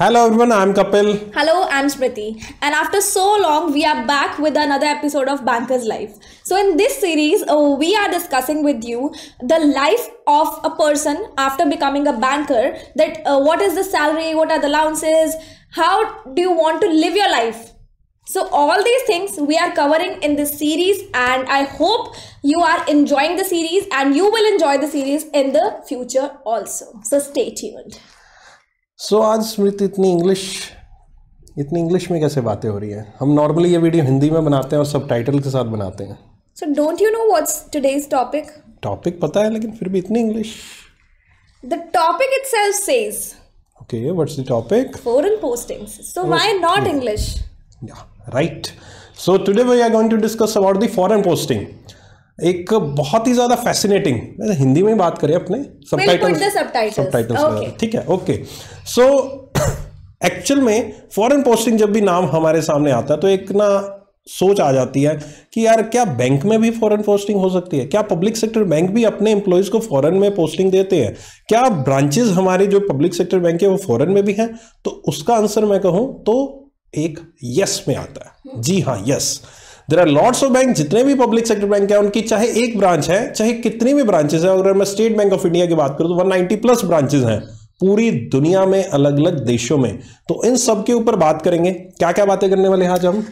Hello everyone, I'm Kapil. Hello, I'm Smriti. And after so long, we are back with another episode of Banker's Life. So in this series, we are discussing with you the life of a person after becoming a banker. That what is the salary, what are the allowances, how do you want to live your life? So all these things we are covering in this series, and I hope you are enjoying the series and you will enjoy the series in the future also. So stay tuned. So आज स्मृति इतनी English में कैसे बातें हो रही हैं? हम normally ये वीडियो हिंदी में बनाते हैं और सबटाइटल के साथ बनाते हैं. So don't you know what's today's topic? Topic पता है लेकिन फिर भी इतनी English. The topic itself says. Okay, what's the topic? Foreign postings. So why not English? Yeah, right. So today we are going to discuss about the foreign posting. एक बहुत ही ज़्यादा fascinating, वैसे हिंदी में बात करें अपने सबटाइटल्स ठीक है. ओके, सो एक्चुअल में फॉरेन पोस्टिंग जब भी नाम हमारे सामने आता है तो एक ना सोच आ जाती है कि यार क्या बैंक में भी फॉरेन पोस्टिंग हो सकती है? क्या पब्लिक सेक्टर बैंक भी अपने एम्प्लॉयज को फॉरेन में पोस्टिंग देते हैं? क्या ब्रांचेस हमारे जो पब्लिक सेक्टर बैंक है वो फॉरेन में भी हैं? तो उसका आंसर मैं कहूँ तो एक यस में आता है. जी हाँ, yes. There are lots of bank. जितने भी पब्लिक सेक्टर बैंक है उनकी चाहे एक ब्रांच है, चाहे कितनी भी ब्रांचेस है. अगर मैं स्टेट बैंक ऑफ इंडिया की बात करूं तो 190 प्लस ब्रांचेस हैं पूरी दुनिया में, अलग अलग देशों में. तो इन सब के ऊपर बात करेंगे. क्या क्या बातें करने वाले हैं आज हम?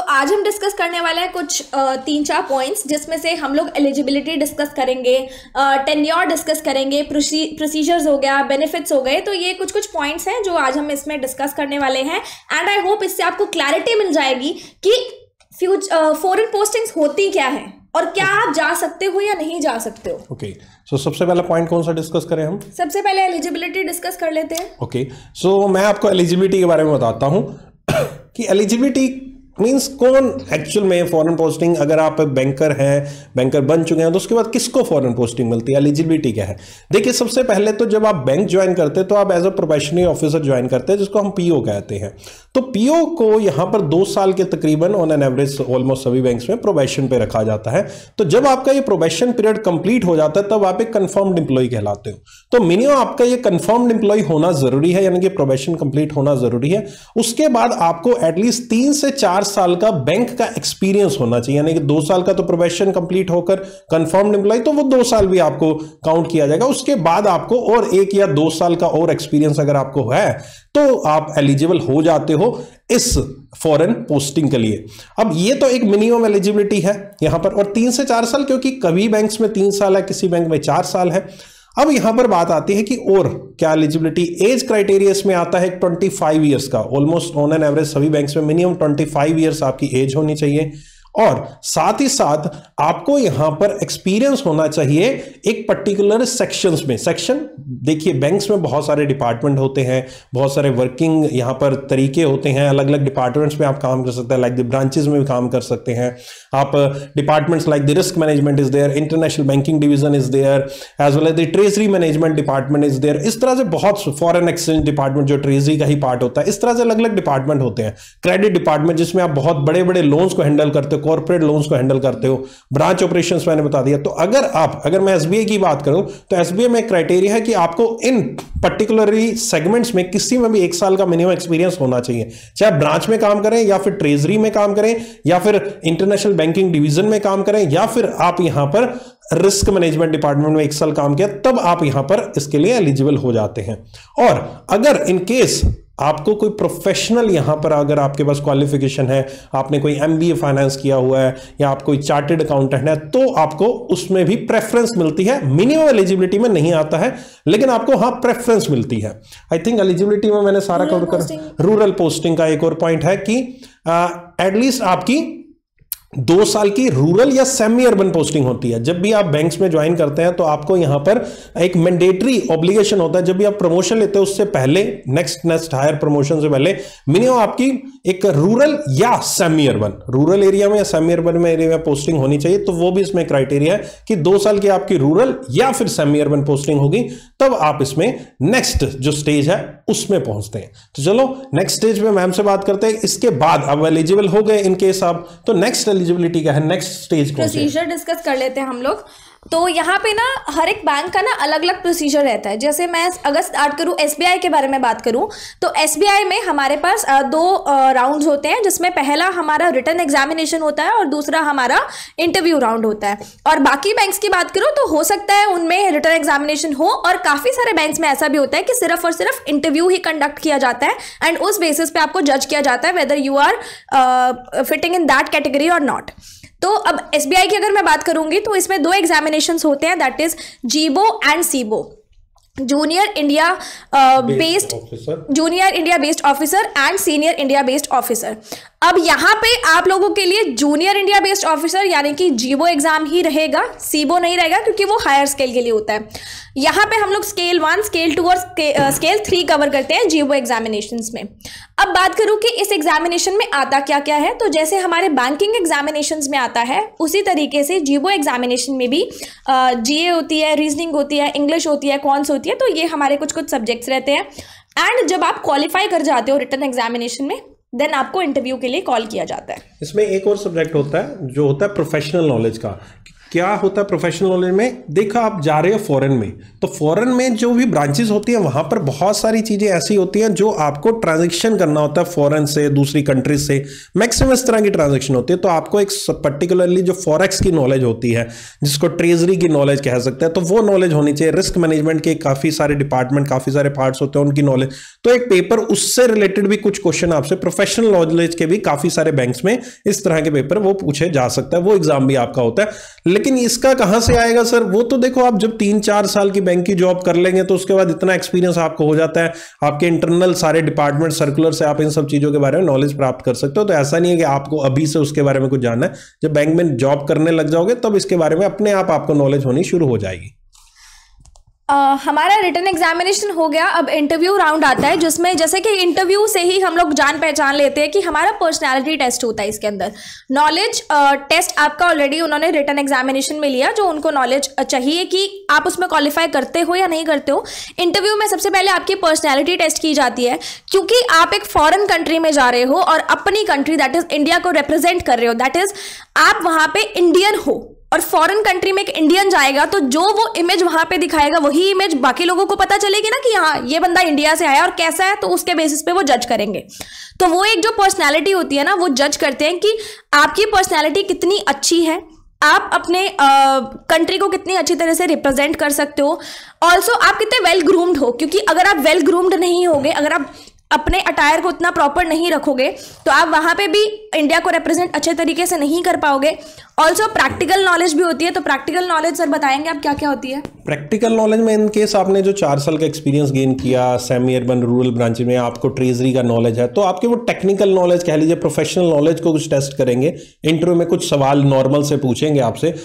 आज हम डिस्कस करने वाले हैं कुछ 3-4 पॉइंट्स, जिसमें से हम लोग एलिजिबिलिटी डिस्कस करेंगे, टेन्योर डिस्कस करेंगे, प्रोसीजर्स हो गया, बेनिफिट्स हो गए. तो ये कुछ पॉइंट्स हैं जो आज हम इसमें डिस्कस करने वाले हैं. एंड आई होप इससे आपको क्लैरिटी मिल जाएगी कि फॉरेन पोस्टिंग्स होती क्या है और क्या आप जा सकते हो या नहीं जा सकते हो. ओके, सो सबसे पहला पॉइंट कौन सा डिस्कस करें हम? सबसे पहले एलिजिबिलिटी डिस्कस कर लेते हैं. ओके, सो मैं आपको एलिजिबिलिटी के बारे में बताता हूं कि एलिजिबिलिटी मीन्स कौन एक्चुअल में फॉरेन पोस्टिंग, अगर आप बैंकर हैं, बैंकर बन चुके हैं, तो उसके बाद किसको फॉरेन पोस्टिंग मिलती है? एलिजिबिलिटी क्या है? देखिए, सबसे पहले तो जब आप बैंक ज्वाइन करते हैं तो आप as a probationary officer join करते हैं, जिसको हम पीओ कहते हैं. तो पीओ को यहाँ पर 2 साल के तकरीबन ऑन एन एवरेज ऑलमोस्ट सभी बैंक्स में प्रोबेशन पे रखा जाता है. तो जब आपका ये प्रोबेशन पीरियड कंप्लीट हो जाता है तब आप एक कंफर्म्ड एम्प्लॉय कहलाते हो. तो मिनिमम आपका ये कंफर्म्ड एम्प्लॉय होना जरूरी है, यानी कि प्रोबेशन कंप्लीट होना जरूरी है. उसके बाद आपको एटलीस्ट 3 से 4 साल का बैंक का एक्सपीरियंस होना चाहिए, यानी कि 2 साल का तो प्रोबेशन कंप्लीट होकर कंफर्म्ड एम्प्लॉय, तो वो 2 साल भी आपको काउंट किया जाएगा. उसके बाद आपको और 1 या 2 साल का और एक्सपीरियंस अगर आपको है तो आप एलिजिबल हो जाते हो इस फॉरेन पोस्टिंग के लिए. अब ये तो एक मिनिमम एलिजिबिलिटी है यहां पर, और 3 से 4 साल, क्योंकि कभी बैंक्स में 3 साल है, किसी बैंक में 4 साल है. अब यहां पर बात आती है कि और क्या एलिजिबिलिटी. एज क्राइटेरिया इसमें आता है 25 ईयर्स का. ऑलमोस्ट ऑन एन एवरेज सभी बैंक्स में मिनिमम 25 ईयर्स आपकी एज होनी चाहिए, और साथ ही साथ आपको यहां पर एक्सपीरियंस होना चाहिए एक पर्टिकुलर सेक्शंस में. सेक्शन देखिए, बैंक्स में बहुत सारे डिपार्टमेंट होते हैं, बहुत सारे वर्किंग यहां पर तरीके होते हैं. अलग अलग डिपार्टमेंट्स में आप काम कर सकते हैं, लाइक द ब्रांचेस में भी काम कर सकते हैं आप. Departments like the risk management is there, international banking division is there, as well as the treasury management department is there. इस तरह से बहुत, फॉरेन एक्सचेंज डिपार्टमेंट जो ट्रेजरी का ही पार्ट होता है, इस तरह से अलग अलग डिपार्टमेंट होते हैं. क्रेडिट डिपार्टमेंट जिसमें आप बहुत बड़े बड़े लोन्स को हैंडल करते हो, कॉर्पोरेट लोन्स को हैंडल करते हो. ब्रांच ऑपरेशंस मैंने बता दिया. तो अगर मैं एसबीआई की बात करूं तो एसबीआई में क्राइटेरिया है कि आपको इन पर्टिकुलरली सेगमेंट्स में किसी में भी 1 साल का मिनिमम एक्सपीरियंस होना चाहिए, चाहे ब्रांच में काम करें या फिर ट्रेजरी में काम करें या फिर इंटरनेशनल बैंकिंग डिवीजन में काम करें या फिर आप यहां पर रिस्क मैनेजमेंट डिपार्टमेंट में 1 साल काम किया, तब आप यहां पर इसके लिए एलिजिबल हो जाते हैं. और अगर इन केस आपको कोई प्रोफेशनल यहां पर, अगर आपके पास क्वालिफिकेशन है, आपने कोई एमबीए फाइनेंस किया हुआ है या आप कोई चार्टर्ड अकाउंटेंट है, तो आपको उसमें भी प्रेफरेंस मिलती है. मिनिमम एलिजिबिलिटी में नहीं आता है, लेकिन आपको हाँ प्रेफरेंस मिलती है. आई थिंक एलिजिबिलिटी में मैंने सारा कवर कर. रूरल पोस्टिंग का एक और पॉइंट है कि एटलीस्ट आपकी 2 साल की रूरल या सेमी अर्बन पोस्टिंग होती है. जब भी आप बैंक्स में ज्वाइन करते हैं तो आपको यहां पर एक मैंडेटरी ऑब्लिगेशन होता है, जब भी आप प्रमोशन लेते हो उससे पहले, नेक्स्ट हायर प्रमोशन से पहले मिनिमम आपकी एक रूरल या सेमी अर्बन, रूरल एरिया में या सेमी अर्बन में एरिया में पोस्टिंग होनी चाहिए. तो वो भी इसमें क्राइटेरिया है कि 2 साल की आपकी रूरल या फिर सेमी अर्बन पोस्टिंग होगी, तब आप इसमें नेक्स्ट जो स्टेज है उसमें पहुंचते हैं. तो चलो नेक्स्ट स्टेज में मैम से बात करते हैं. इसके बाद अब एलिजिबल हो गए इन केस आप, तो नेक्स्ट एलिजिबिलिटी क्या है, नेक्स्ट स्टेज प्रोसीजर डिस्कस कर लेते हैं हम लोग. तो यहाँ पे ना हर एक बैंक का ना अलग अलग प्रोसीजर रहता है। जैसे मैं अगर स्टार्ट करूँ SBI के बारे में बात करूँ तो SBI में हमारे पास 2 राउंड्स होते हैं, जिसमें पहला हमारा रिटन एग्जामिनेशन होता है और दूसरा हमारा इंटरव्यू राउंड होता है। और बाकी बैंक्स की बात करूँ तो हो सकता है उनमें रिटन एग्जामिनेशन हो, और काफ़ी सारे बैंक्स में ऐसा भी होता है कि सिर्फ और सिर्फ इंटरव्यू ही कंडक्ट किया जाता है एंड उस बेसिस पे आपको जज किया जाता है whether you are fitting in that category और नॉट। तो अब SBI की अगर मैं बात करूंगी तो इसमें 2 एग्जामिनेशंस होते हैं, दैट इज जीबो and SIBO, junior India based officer and senior India based officer. अब यहाँ पे आप लोगों के लिए जूनियर इंडिया बेस्ड ऑफिसर यानी कि जीबो एग्जाम ही रहेगा, सीबो नहीं रहेगा, क्योंकि वो हायर स्केल के लिए होता है। यहाँ पे हम लोग स्केल 1, स्केल 2 और स्केल 3 कवर करते हैं जीबो एग्जामिनेशंस में। अब बात करूँ कि इस एग्जामिनेशन में आता क्या क्या है, तो जैसे हमारे बैंकिंग एग्जामिनेशंस में आता है उसी तरीके से जीबो एग्जामिनेशन में भी GA होती है, रीजनिंग होती है, इंग्लिश होती है, कॉन्स होती है, तो ये हमारे कुछ सब्जेक्ट्स रहते हैं। एंड जब आप क्वालिफाई कर जाते हो रिटन एग्जामिनेशन में देन आपको इंटरव्यू के लिए कॉल किया जाता है। इसमें एक और सब्जेक्ट होता है जो होता है प्रोफेशनल नॉलेज का। क्या होता है प्रोफेशनल नॉलेज में? देखा आप जा रहे हो फॉरेन में, तो फॉरेन में जो भी ब्रांचेस होती है वहां पर बहुत सारी चीजें ऐसी होती हैं जो आपको ट्रांजैक्शन करना होता है फॉरेन से दूसरी कंट्री से, मैक्सिमम इस तरह की ट्रांजैक्शन होती है। तो आपको एक पर्टिकुलरली जो फॉरेक्स की नॉलेज होती है, जिसको ट्रेजरी की नॉलेज कह सकते हैं, तो वो नॉलेज होनी चाहिए। रिस्क मैनेजमेंट के काफी सारे डिपार्टमेंट, काफी सारे पार्ट्स होते हैं, उनकी नॉलेज। तो एक पेपर उससे रिलेटेड भी कुछ क्वेश्चन आपसे प्रोफेशनल नॉलेज के भी काफी सारे बैंक्स में इस तरह के पेपर वो पूछे जा सकता है, वो एग्जाम भी आपका होता है। लेकिन इसका कहां से आएगा सर? वो तो देखो आप जब 3-4 साल की बैंक की जॉब कर लेंगे तो उसके बाद इतना एक्सपीरियंस आपको हो जाता है, आपके इंटरनल सारे डिपार्टमेंट सर्कुलर से आप इन सब चीजों के बारे में नॉलेज प्राप्त कर सकते हो। तो ऐसा नहीं है कि आपको अभी से उसके बारे में कुछ जानना है, जब बैंक में जॉब करने लग जाओगे तब इसके बारे में अपने आप आपको नॉलेज होनी शुरू हो जाएगी। हमारा रिटन एग्जामिनेशन हो गया, अब इंटरव्यू राउंड आता है, जिसमें जैसे कि इंटरव्यू से ही हम लोग जान पहचान लेते हैं कि हमारा पर्सनालिटी टेस्ट होता है। इसके अंदर नॉलेज टेस्ट आपका ऑलरेडी उन्होंने रिटन एग्जामिनेशन में लिया, जो उनको नॉलेज चाहिए कि आप उसमें क्वालिफाई करते हो या नहीं करते हो। इंटरव्यू में सबसे पहले आपकी पर्सनैलिटी टेस्ट की जाती है, क्योंकि आप एक फॉरेन कंट्री में जा रहे हो और अपनी कंट्री दैट इज इंडिया को रिप्रेजेंट कर रहे हो, दैट इज आप वहां पे इंडियन हो। और फॉरेन कंट्री में एक इंडियन जाएगा तो जो वो इमेज वहां पे दिखाएगा वही इमेज बाकी लोगों को पता चलेगी ना कि हाँ ये बंदा इंडिया से आया और कैसा है, तो उसके बेसिस पे वो जज करेंगे। तो वो एक जो पर्सनालिटी होती है ना, वो जज करते हैं कि आपकी पर्सनालिटी कितनी अच्छी है, आप अपने कंट्री को कितनी अच्छी तरह से रिप्रेजेंट कर सकते हो, ऑल्सो आप कितने वेल ग्रूम्ड हो। क्योंकि अगर आप वेल ग्रूम्ड नहीं होगे, अगर आप अपने अटायर को उतना प्रॉपर नहीं रखोगे तो आप वहां पे भी इंडिया को रिप्रेजेंट अच्छे तरीके से नहीं कर पाओगे। ऑल्सो प्रैक्टिकल नॉलेज भी होती है, तो प्रैक्टिकल नॉलेज सर बताएंगे आप क्या क्या होती है? प्रैक्टिकल नॉलेज में इन केस आपने जो 4 साल का एक्सपीरियंस गेन किया सेमी अर्बन रूरल ब्रांच में, आपको ट्रेजरी का नॉलेज है, तो आपके वो टेक्निकल नॉलेज कह लीजिए, प्रोफेशनल नॉलेज को कुछ टेस्ट करेंगे। इंटरव्यू में कुछ सवाल नॉर्मल से पूछेंगे आपसे।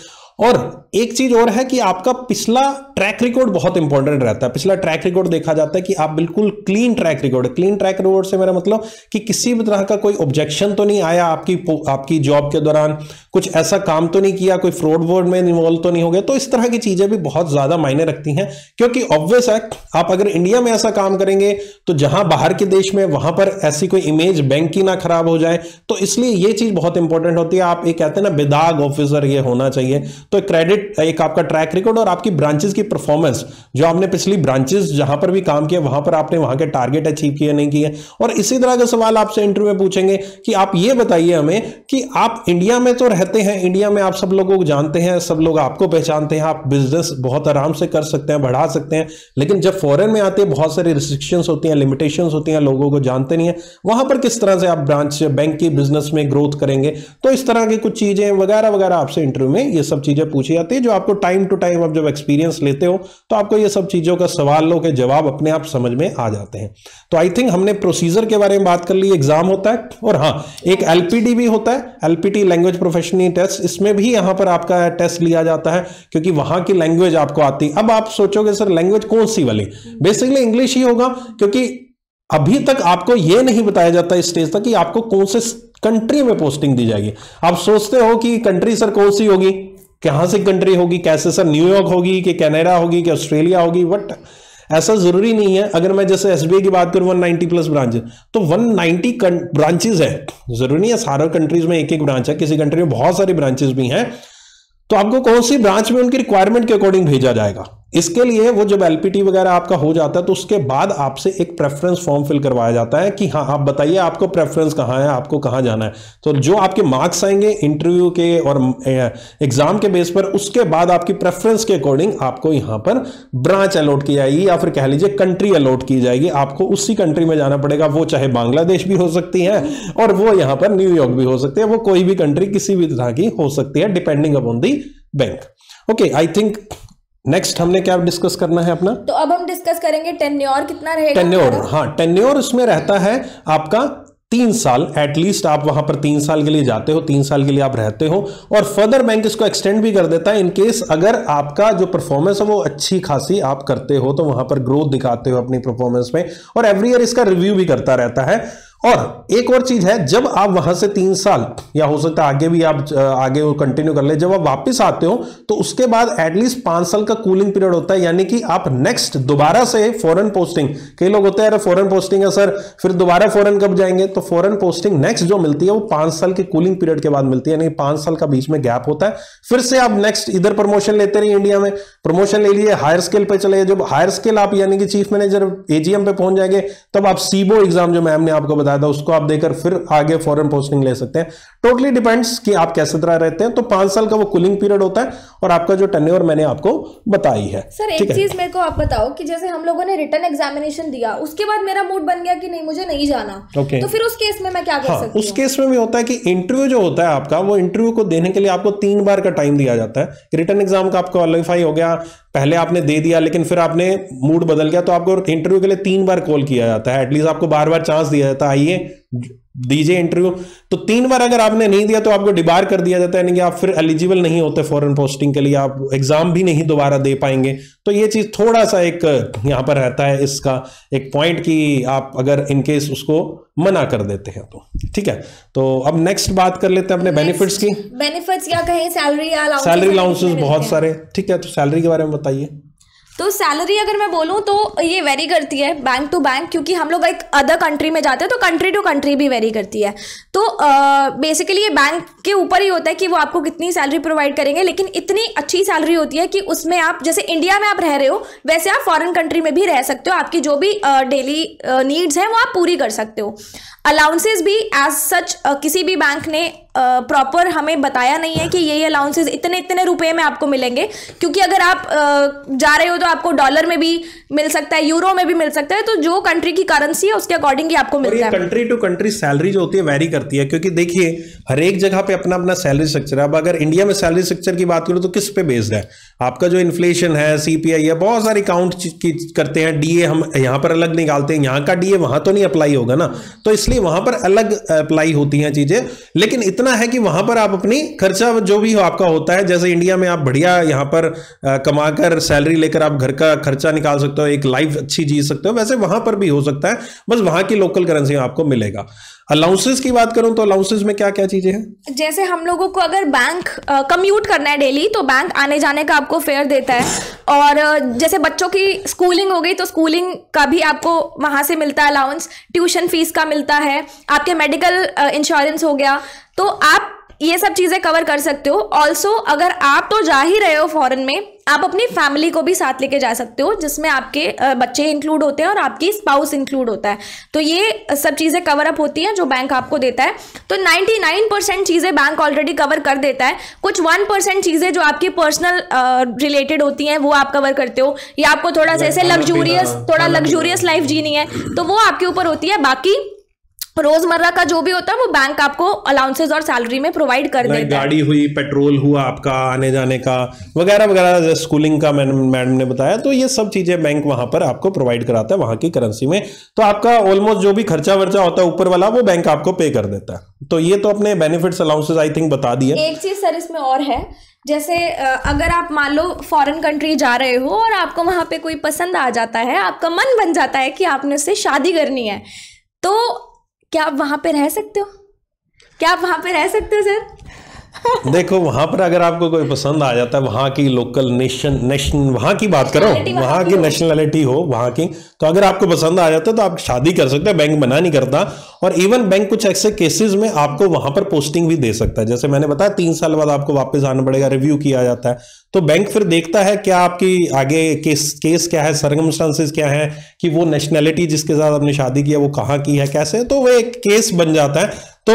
और एक चीज और है कि आपका पिछला ट्रैक रिकॉर्ड बहुत इंपॉर्टेंट रहता है। पिछला ट्रैक रिकॉर्ड देखा जाता है कि आप बिल्कुल clean track record, clean track record से मेरा मतलब कि किसी भी तरह का कोई ऑब्जेक्शन तो नहीं आया आपकी जॉब के दौरान, कुछ ऐसा काम तो नहीं किया, कोई फ्रॉड वॉर्ड में इन्वॉल्व तो नहीं हो गया। तो इस तरह की चीजें भी बहुत ज्यादा मायने रखती हैं, क्योंकि ऑब्वियस है आप अगर इंडिया में ऐसा काम करेंगे तो जहां बाहर के देश में वहां पर ऐसी कोई इमेज बैंक की ना खराब हो जाए। तो इसलिए ये चीज बहुत इंपॉर्टेंट होती है। आप एक कहते हैं ना बेदाग ऑफिसर ये होना चाहिए। तो क्रेडिट एक आपका ट्रैक रिकॉर्ड और आपकी ब्रांचेस की परफॉर्मेंस, जो आपने पिछली ब्रांचेस जहां पर भी काम किया वहां पर आपने वहां के टारगेट अचीव किए नहीं किए। और इसी तरह का सवाल आपसे इंटरव्यू में पूछेंगे कि आप ये बताइए हमें कि आप इंडिया में तो रहते हैं, इंडिया में आप सब लोगों को जानते हैं, सब लोग आपको पहचानते हैं, आप बिजनेस बहुत आराम से कर सकते हैं, बढ़ा सकते हैं, लेकिन जब फॉरेन में आते हैं बहुत सारी रिस्ट्रिक्शंस होती हैं, लिमिटेशंस होती हैं, लोगों को जानते नहीं है, वहां पर किस तरह से आप ब्रांच बैंक की बिजनेस में ग्रोथ करेंगे। तो इस तरह की कुछ चीजें वगैरह वगैरह आपसे इंटरव्यू में ये सब चीजें पूछी जाती है, जो आपको टाइम टू टाइम आप जब एक्सपीरियंस लेते हो तो आपको ये सब चीजों का सवालों के जवाब अपने आप समझ में आ जाते हैं। तो आई थिंक हमने प्रोसीजर के बारे में बात कर ली, एग्जाम होता है, और हाँ एक एलपीटी भी होता है, एलपीटी लैंग्वेज प्रोफेशनल टेस्ट। इसमें भी यहां पर आपका टेस्ट लिया जाता है क्योंकि वहां की लैंग्वेज आपको आती है। अब आप सोचोगे सर लैंग्वेज कौन सी वाली? बेसिकली इंग्लिश ही होगा, क्योंकि अभी तक आपको यह नहीं बताया जाता इस स्टेज तक कि आपको कौन से कंट्री में पोस्टिंग दी जाएगी। आप सोचते हो कि कंट्री सर कौन सी होगी, कहां से कंट्री होगी, कैसे सर, न्यूयॉर्क होगी कि कनाडा होगी कि ऑस्ट्रेलिया होगी, बट ऐसा जरूरी नहीं है। अगर मैं जैसे एसबीआई की बात करूं 190 प्लस ब्रांचेस, तो 190 ब्रांचेस है, जरूरी नहीं है सारे कंट्रीज में एक एक ब्रांच है, किसी कंट्री में बहुत सारी ब्रांचेस भी हैं। तो आपको कौन सी ब्रांच में उनकी रिक्वायरमेंट के अकॉर्डिंग भेजा जाएगा। इसके लिए वो जब एलपीटी वगैरह आपका हो जाता है तो उसके बाद आपसे एक प्रेफरेंस फॉर्म फिल करवाया जाता है कि हाँ आप बताइए आपको प्रेफरेंस कहाँ है, आपको कहाँ जाना है। तो जो आपके मार्क्स आएंगे इंटरव्यू के और एग्जाम के बेस पर, उसके बाद आपकी प्रेफरेंस के अकॉर्डिंग आपको यहाँ पर ब्रांच अलॉट की जाएगी या फिर कह लीजिए कंट्री अलॉट की जाएगी। आपको उसी कंट्री में जाना पड़ेगा, वो चाहे बांग्लादेश भी हो सकती है और वो यहाँ पर न्यूयॉर्क भी हो सकती है, वो कोई भी कंट्री किसी भी तरह की हो सकती है depending upon the bank. Okay, I think next हमने क्या डिस्कस करना है अपना, तो अब हम डिस्कस करेंगे टेन्योर कितना रहेगा। टेन्योर, हाँ टेन्योर इसमें रहता है आपका 3 साल एटलीस्ट। आप वहां पर 3 साल के लिए जाते हो, 3 साल के लिए आप रहते हो और फर्दर बैंक इसको एक्सटेंड भी कर देता है इन केस अगर आपका जो परफॉर्मेंस है वो अच्छी खासी आप करते हो, तो वहां पर ग्रोथ दिखाते हो अपनी परफॉर्मेंस में, और एवरी ईयर इसका रिव्यू भी करता रहता है। और एक और चीज है, जब आप वहां से 3 साल या हो सकता है आगे भी आप आगे कंटिन्यू कर ले, जब आप वापस आते हो तो उसके बाद एटलीस्ट 5 साल का कूलिंग पीरियड होता है, यानी कि आप नेक्स्ट दोबारा से फॉरेन पोस्टिंग, कई लोग होते हैं अरे फॉरेन पोस्टिंग है सर फिर दोबारा फॉरेन कब जाएंगे, तो फॉरेन पोस्टिंग नेक्स्ट जो मिलती है वो 5 साल के कूलिंग पीरियड के बाद मिलती है, यानी 5 साल का बीच में गैप होता है। फिर से आप नेक्स्ट इधर प्रमोशन लेते रहिए, इंडिया में प्रमोशन ले लिए, हायर स्केल पे चले, जब हायर स्केल आप यानी कि चीफ मैनेजर एजीएम पे पहुंच जाएंगे तब आप सीबो एग्जाम जो मैम ने आपको बताया था उसको आप देकर फिर आगे फॉरेन पोस्टिंग ले सकते हैं। टोटली डिपेंड्स कि आप कैसे तरह रहते हैं। तो 5 साल का वो कूलिंग पीरियड होता है और आपका जो टेन्योर मैंने आपको बताई है। सर एक चीज मेरे को आप बताओ कि जैसे हम लोगों ने रिटन एग्जामिनेशन दिया, उसके बाद मेरा मूड बन गया कि नहीं मुझे नहीं जाना, तो फिर उस केस में मैं क्या कर सकती हूँ? उस केस में भी होता है कि इंटरव्यू जो होता है आपका, वो इंटरव्यू को देने के लिए आपको 3 बार का टाइम दिया जाता है। रिटन एग्जाम का आपको क्वालिफाई हो गया, पहले आपने दे दिया लेकिन फिर आपने मूड बदल गया, तो आपको इंटरव्यू के लिए 3 बार कॉल किया जाता है, एटलीस्ट आपको बार बार चांस दिया जाता है आइए दीजिए इंटरव्यू। तो 3 बार अगर आपने नहीं दिया तो आपको डिबार कर दिया जाता है, यानी कि आप फिर एलिजिबल नहीं होते फॉरेन पोस्टिंग के लिए, आप एग्जाम भी नहीं दोबारा दे पाएंगे। तो ये चीज थोड़ा सा एक यहां पर रहता है इसका एक पॉइंट कि आप अगर इनकेस उसको मना कर देते हैं तो ठीक है। तो अब नेक्स्ट बात कर लेते हैं अपने बेनिफिट्स की। बेनिफिट्स या कहीं सैलरी या सैलरी अलाउंसेस बहुत सारे, ठीक है। तो सैलरी के बारे में बताइए। तो सैलरी अगर मैं बोलूँ तो ये वेरी करती है बैंक टू बैंक, क्योंकि हम लोग एक अदर कंट्री में जाते हैं तो कंट्री टू कंट्री भी वेरी करती है। तो बेसिकली ये बैंक के ऊपर ही होता है कि वो आपको कितनी सैलरी प्रोवाइड करेंगे, लेकिन इतनी अच्छी सैलरी होती है कि उसमें आप जैसे इंडिया में आप रह रहे हो वैसे आप फॉरेन कंट्री में भी रह सकते हो, आपकी जो भी डेली नीड्स हैं वो आप पूरी कर सकते हो। अलाउंसेस भी एज सच किसी भी बैंक ने प्रॉपर हमें बताया नहीं है कि ये अलाउंसेस इतने इतने रुपए में आपको मिलेंगे, क्योंकि अगर आप जा रहे हो तो आपको डॉलर में भी मिल सकता है, यूरो में भी मिल सकता है, तो जो कंट्री की करेंसी है उसके अकॉर्डिंग ही आपको मिलता है। कंट्री टू कंट्री सैलरी जो होती है वेरी करती है, क्योंकि देखिए हर एक जगह पे अपना अपना सैलरी स्ट्रक्चर है। अब अगर इंडिया में सैलरी स्ट्रक्चर की बात करूं तो किस पे बेस्ड है, आपका जो इन्फ्लेशन है, सीपीआई है, बहुत सारी काउंट करते हैं, डीए हम यहाँ पर अलग निकालते हैं, यहाँ का डीए वहां तो नहीं अप्लाई होगा ना, तो इसलिए वहां पर अलग अप्लाई होती हैं चीजें। लेकिन इतना है कि वहां पर आप अपनी खर्चा जो भी हो आपका होता है, जैसे इंडिया में आप बढ़िया यहाँ पर कमाकर सैलरी लेकर आप घर का खर्चा निकाल सकते हो, एक लाइफ अच्छी जी सकते हो, वैसे वहां पर भी हो सकता है, बस वहां की लोकल करेंसी में आपको मिलेगा। अलाउंसेस की बात करूं तो अलाउंसेस में क्या क्या चीजें हैं, जैसे हम लोगों को अगर बैंक कम्यूट करना है डेली तो बैंक आने जाने का आपको फेयर देता है, और जैसे बच्चों की स्कूलिंग हो गई तो स्कूलिंग का भी आपको वहां से मिलता है अलाउंस, ट्यूशन फीस का मिलता है, आपके मेडिकल इंश्योरेंस हो गया, तो आप ये सब चीजें कवर कर सकते हो। ऑल्सो अगर आप तो जा ही रहे हो फॉरेन में, आप अपनी फैमिली को भी साथ लेके जा सकते हो, जिसमें आपके बच्चे इंक्लूड होते हैं और आपकी स्पाउस इंक्लूड होता है, तो ये सब चीजें कवर अप होती हैं जो बैंक आपको देता है। तो 99% चीजें बैंक ऑलरेडी कवर कर देता है, कुछ 1% चीजें जो आपकी पर्सनल रिलेटेड होती हैं वो आप कवर करते हो, या आपको थोड़ा सा ऐसे लग्जूरियस लाइफ जीनी है तो वो आपके ऊपर होती है। बाकी रोजमर्रा का जो भी होता है वो बैंक आपको अलाउंसेस और सैलरी में प्रोवाइड कर देता है। गाड़ी हुई, पेट्रोल हुआ आपका आने जाने का वगैरह वगैरह, स्कूलिंग का मैडम ने बताया, तो ये सब चीजें बैंक वहां पर आपको प्रोवाइड कराता है वहां की करेंसी में। तो आपका ऑलमोस्ट जो भी खर्चा वर्चा होता है ऊपर वाला वो बैंक आपको पे कर देता है। तो ये तो अपने बेनिफिट्स अलाउंसेस आई थिंक बता दिए। एक चीज सर इसमें और है, जैसे अगर आप मान लो फॉरेन कंट्री जा रहे हो और आपको वहां पे कोई पसंद आ जाता है, आपका मन बन जाता है कि आपने उससे शादी करनी है, तो क्या आप वहां पे रह सकते हो? क्या आप वहां पे रह सकते हो सर? देखो वहां पर अगर आपको कोई पसंद आ जाता है, वहां की लोकल नेशन वहां की बात करो, वहां की नेशनलिटी हो वहां की, तो अगर आपको पसंद आ जाता है तो आप शादी कर सकते हैं, बैंक मना नहीं करता। और इवन बैंक कुछ ऐसे केसेस में आपको वहां पर पोस्टिंग भी दे सकता है, जैसे मैंने बताया 3 साल बाद आपको वापस आना पड़ेगा, रिव्यू किया जाता है, तो बैंक फिर देखता है क्या आपकी आगे केस क्या है, सर्कमस्टांसेस क्या है, कि वो नेशनलिटी जिसके साथ आपने शादी किया वो कहाँ की है, कैसे, तो वो एक केस बन जाता है। तो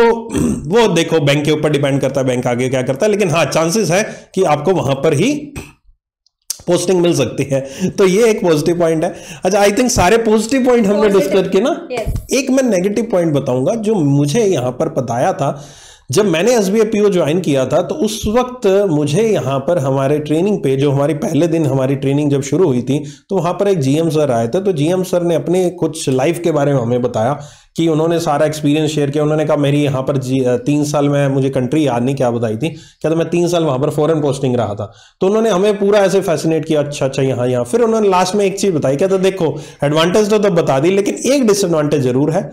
वो देखो बैंक के ऊपर डिपेंड करता है बैंक आगे क्या करता है, लेकिन हाँ चांसेस है कि आपको वहां पर ही पोस्टिंग मिल सकती है। तो ये एक पॉजिटिव पॉइंट है। अच्छा, आई थिंक सारे पॉजिटिव पॉइंट हमने डिस्कस किए ना। एक मैं नेगेटिव पॉइंट बताऊंगा जो मुझे यहां पर बताया था। जब मैंने SBI PO ज्वाइन किया था तो उस वक्त मुझे यहाँ पर हमारे ट्रेनिंग पे, जो हमारी पहले दिन हमारी ट्रेनिंग जब शुरू हुई थी, तो वहाँ पर एक GM सर आए थे। तो GM सर ने अपने कुछ लाइफ के बारे में हमें बताया कि उन्होंने सारा एक्सपीरियंस शेयर किया। उन्होंने कहा मेरी यहाँ पर 3 साल में, मुझे कंट्री याद नहीं क्या बताई थी, क्या तो मैं 3 साल वहाँ पर फॉरेन पोस्टिंग रहा था। तो उन्होंने हमें पूरा ऐसे फैसिनेट किया, अच्छा यहाँ। फिर उन्होंने लास्ट में एक चीज़ बताई, क्या तो देखो एडवांटेज तो बता दी, लेकिन एक डिसएडवांटेज जरूर है।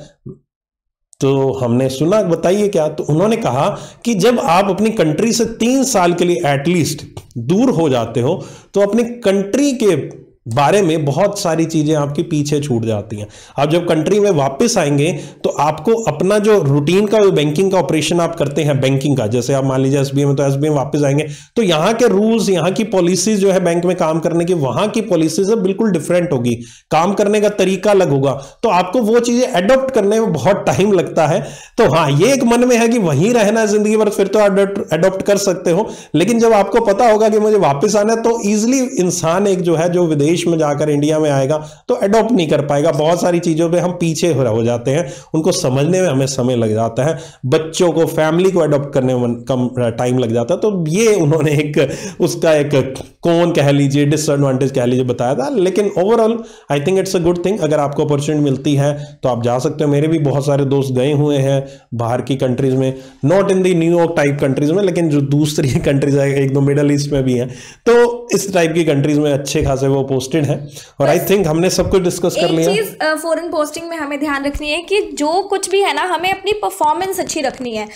तो हमने सुना, बताइए क्या। तो उन्होंने कहा कि जब आप अपनी कंट्री से 3 साल के लिए एटलीस्ट दूर हो जाते हो तो अपनी कंट्री के बारे में बहुत सारी चीजें आपकी पीछे छूट जाती हैं। आप जब कंट्री में वापस आएंगे तो आपको अपना जो रूटीन का बैंकिंग का ऑपरेशन आप करते हैं, बैंकिंग का, जैसे आप मान लीजिए SBI में, तो SBI में वापस आएंगे तो यहाँ के रूल्स, यहाँ की पॉलिसीज जो है बैंक में काम करने की, वहां की पॉलिसीज बिल्कुल डिफरेंट होगी, काम करने का तरीका अलग होगा। तो आपको वो चीजें एडॉप्ट करने में बहुत टाइम लगता है। तो हाँ, ये एक मन में है कि वहीं रहना है जिंदगी भर, फिर तो एडॉप्ट कर सकते हो, लेकिन जब आपको पता होगा कि मुझे वापस आना है तो ईजिली इंसान एक जो है, जो विदेश में जाकर इंडिया में आएगा तो अडॉप्ट नहीं कर पाएगा। बहुत सारी चीजों पे हम पीछे हो जाते हैं, उनको समझने में हमें समय लग जाता है, बच्चों को, फैमिली को अडॉप्ट करने में कम टाइम लग जाता है। तो ये उन्होंने एक उसका एक कौन कह लीजिए, डिसएडवांटेज कह लीजिए बताया था। लेकिन overall I think it's a good thing. अगर आपको अपॉर्चुनिटी मिलती है तो आप जा सकते हो। मेरे भी बहुत सारे दोस्त गए हुए हैं बाहर की कंट्रीज में, not in the New York type countries में, लेकिन जो दूसरी कंट्रीज है, एक दो मिडल ईस्ट में भी हैं, तो इस टाइप की कंट्रीज में अच्छे खासे वो पोस्टेड है। और आई थिंक हमने सब कुछ डिस्कस कर लिया। एक चीज फॉरेन पोस्टिंग में हमें ध्यान रखनी है कि जो कुछ भी है ना, हमें अपनी परफॉर्मेंस अच्छी रखनी है।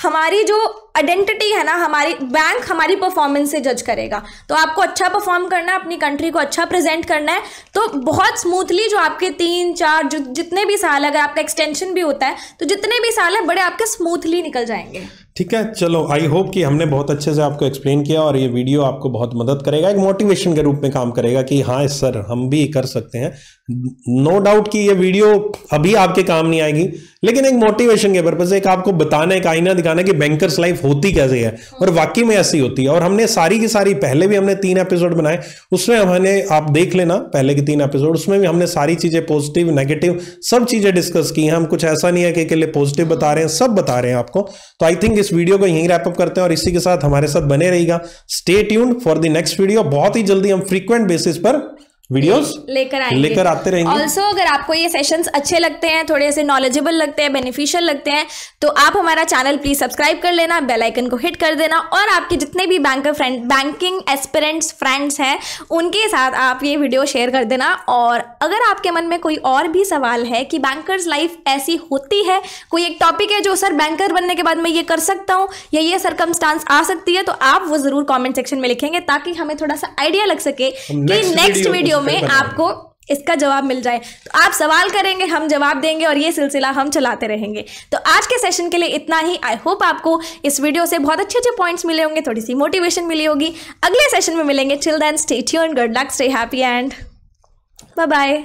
हमारी जो आइडेंटिटी है ना, हमारी बैंक हमारी परफॉर्मेंस से जज करेगा। तो आपको अच्छा परफॉर्म करना है, अपनी कंट्री को अच्छा प्रेजेंट करना है, तो बहुत स्मूथली जो आपके 3-4 जितने भी साल, अगर आपका एक्सटेंशन भी होता है तो जितने भी साल है बड़े आपके स्मूथली निकल जाएंगे। ठीक है, चलो आई होप कि हमने बहुत अच्छे से आपको एक्सप्लेन किया और ये वीडियो आपको बहुत मदद करेगा, एक मोटिवेशन के रूप में काम करेगा कि हाँ सर हम भी कर सकते हैं। नो डाउट कि ये वीडियो अभी आपके काम नहीं आएगी, लेकिन एक मोटिवेशन के पर्पज से, एक आपको बताना, एक आईना दिखाना कि बैंकर्स लाइफ होती कैसे है और वाकई में ऐसी होती है। और हमने सारी की सारी, पहले भी हमने 3 एपिसोड बनाए, उसमें हमने, आप देख लेना पहले के 3 एपिसोड, उसमें भी हमने सारी चीजें पॉजिटिव नेगेटिव सब चीजें डिस्कस की हैं। हम कुछ ऐसा नहीं है कि केवल पॉजिटिव बता रहे हैं, सब बता रहे हैं आपको। तो आई थिंक इस वीडियो को यहीं रैप अप करते हैं और इसी के साथ हमारे साथ बने रहिएगा। Stay tuned for the next video. बहुत ही जल्दी हम फ्रीक्वेंट बेसिस पर वीडियोस लेकर आते रहेंगे। ऑल्सो अगर आपको ये सेशंस अच्छे लगते हैं, थोड़े से नॉलेजेबल लगते हैं, बेनिफिशियल लगते हैं, तो आप हमारा चैनल प्लीज सब्सक्राइब कर लेना, बेल आइकन को हिट कर देना, और आपके जितने भी बैंकिंग एस्पिरेंट्स फ्रेंड्स हैं उनके साथ आप ये वीडियो शेयर कर देना। और अगर आपके मन में कोई और भी सवाल है कि बैंकर्स लाइफ ऐसी होती है, कोई एक टॉपिक है जो सर बैंकर बनने के बाद मैं ये कर सकता हूँ या ये सर्कमस्टांस आ सकती है, तो आप वो जरूर कॉमेंट सेक्शन में लिखेंगे ताकि हमें थोड़ा सा आइडिया लग सके कि नेक्स्ट वीडियो में आपको इसका जवाब मिल जाए। तो आप सवाल करेंगे, हम जवाब देंगे और ये सिलसिला हम चलाते रहेंगे। तो आज के सेशन के लिए इतना ही। आई होप आपको इस वीडियो से बहुत अच्छे अच्छे पॉइंट्स मिले होंगे, थोड़ी सी मोटिवेशन मिली होगी। अगले सेशन में मिलेंगे। Till then stay tuned, good luck, stay happy and bye bye.